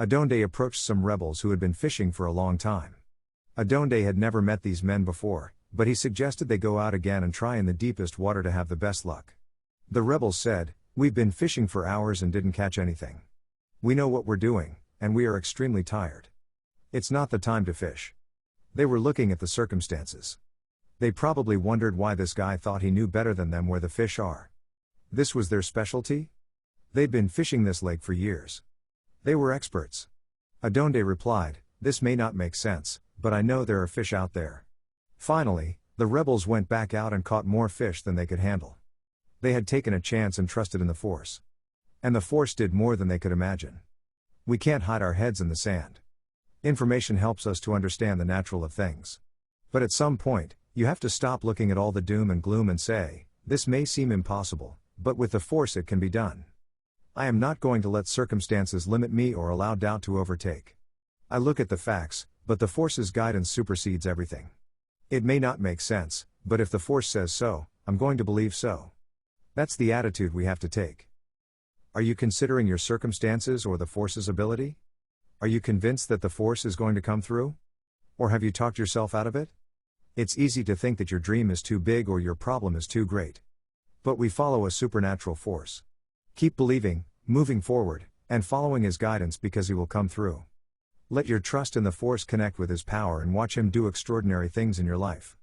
Adonde approached some rebels who had been fishing for a long time. Adonde had never met these men before, but he suggested they go out again and try in the deepest water to have the best luck. The rebels said, "We've been fishing for hours and didn't catch anything. We know what we're doing, and we are extremely tired. It's not the time to fish." They were looking at the circumstances. They probably wondered why this guy thought he knew better than them where the fish are. This was their specialty? They'd been fishing this lake for years. They were experts. Adonde replied, "This may not make sense, but I know there are fish out there." Finally, the rebels went back out and caught more fish than they could handle. They had taken a chance and trusted in the force. And the force did more than they could imagine. We can't hide our heads in the sand. Information helps us to understand the natural of things. But at some point, you have to stop looking at all the doom and gloom and say, "This may seem impossible, but with the force it can be done." I am not going to let circumstances limit me or allow doubt to overtake. I look at the facts, but the force's guidance supersedes everything. It may not make sense, but if the force says so, I'm going to believe so. That's the attitude we have to take. Are you considering your circumstances or the force's ability? Are you convinced that the force is going to come through? Or have you talked yourself out of it? It's easy to think that your dream is too big or your problem is too great. But we follow a supernatural force. Keep believing, moving forward, and following his guidance because he will come through. Let your trust in the force connect with his power and watch him do extraordinary things in your life.